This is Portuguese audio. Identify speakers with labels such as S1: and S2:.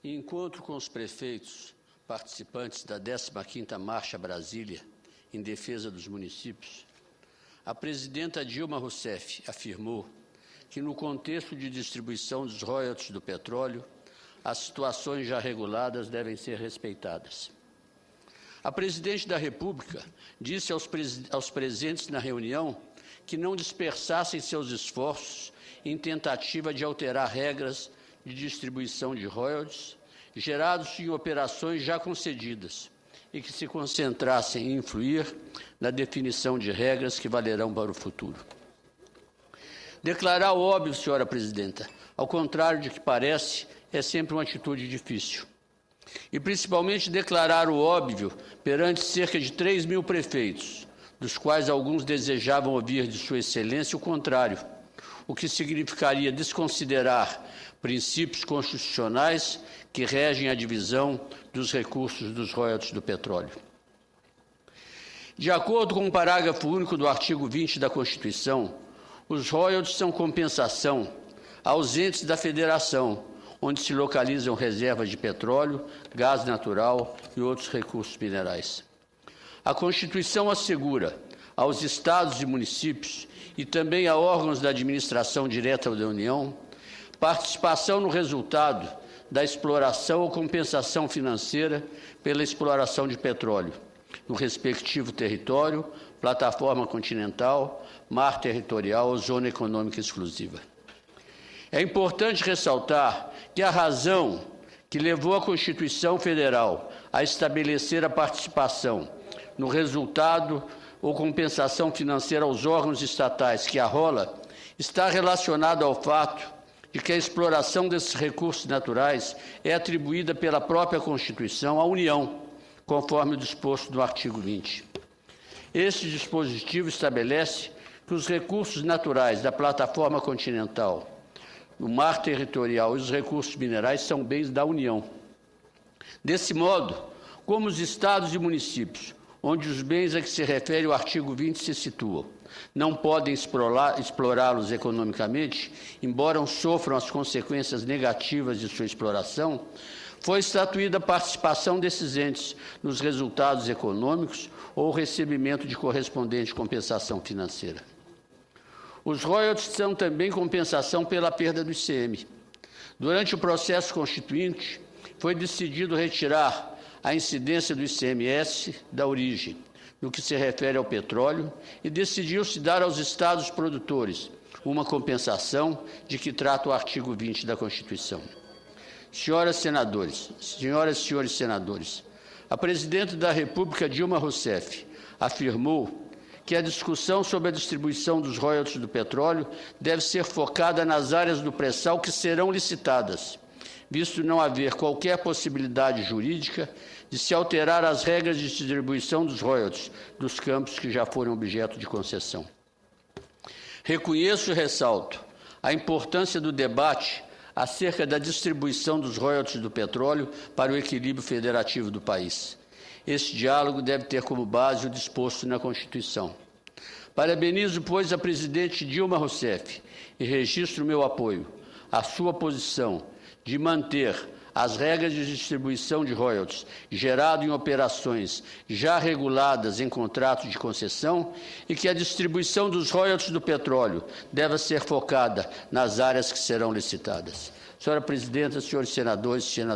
S1: Em encontro com os prefeitos participantes da 15ª Marcha Brasília em defesa dos municípios, a presidenta Dilma Rousseff afirmou que, no contexto de distribuição dos royalties do petróleo, as situações já reguladas devem ser respeitadas. A presidente da República disse aos presentes na reunião que não dispersassem seus esforços em tentativa de alterar regras de distribuição de royalties gerados em operações já concedidas e que se concentrassem em influir na definição de regras que valerão para o futuro. Declarar o óbvio, senhora presidenta, ao contrário de que parece, é sempre uma atitude difícil. E, principalmente, declarar o óbvio perante cerca de 3.000 prefeitos, dos quais alguns desejavam ouvir de Sua Excelência o contrário, o que significaria desconsiderar princípios constitucionais que regem a divisão dos recursos dos royalties do petróleo. De acordo com o parágrafo único do artigo 20 da Constituição, os royalties são compensação aos entes da Federação, onde se localizam reservas de petróleo, gás natural e outros recursos minerais. A Constituição assegura aos estados e municípios e também a órgãos da administração direta da União participação no resultado da exploração ou compensação financeira pela exploração de petróleo, no respectivo território, plataforma continental, mar territorial ou zona econômica exclusiva. É importante ressaltar que a razão que levou a Constituição Federal a estabelecer a participação no resultado ou compensação financeira aos órgãos estatais que a rola está relacionada ao fato de que a exploração desses recursos naturais é atribuída pela própria Constituição à União, conforme o disposto no artigo 20. Este dispositivo estabelece que os recursos naturais da plataforma continental, o mar territorial e os recursos minerais são bens da União. Desse modo, como os estados e municípios, onde os bens a que se refere o artigo 20 se situam, não podem explorá-los economicamente, embora sofram as consequências negativas de sua exploração, foi estatuída a participação desses entes nos resultados econômicos ou o recebimento de correspondente compensação financeira. Os royalties são também compensação pela perda do ICM. Durante o processo constituinte, foi decidido retirar a incidência do ICMS da origem, no que se refere ao petróleo, e decidiu-se dar aos estados produtores uma compensação de que trata o artigo 20 da Constituição. Senhoras e senhores senadores, a presidenta da República, Dilma Rousseff, afirmou que a discussão sobre a distribuição dos royalties do petróleo deve ser focada nas áreas do pré-sal que serão licitadas, visto não haver qualquer possibilidade jurídica de se alterar as regras de distribuição dos royalties dos campos que já foram objeto de concessão. Reconheço e ressalto a importância do debate acerca da distribuição dos royalties do petróleo para o equilíbrio federativo do país. Este diálogo deve ter como base o disposto na Constituição. Parabenizo, pois, a presidente Dilma Rousseff e registro meu apoio à sua posição de manter as regras de distribuição de royalties gerado em operações já reguladas em contratos de concessão e que a distribuição dos royalties do petróleo deve ser focada nas áreas que serão licitadas. Senhora presidenta, senhores senadores e senadoras,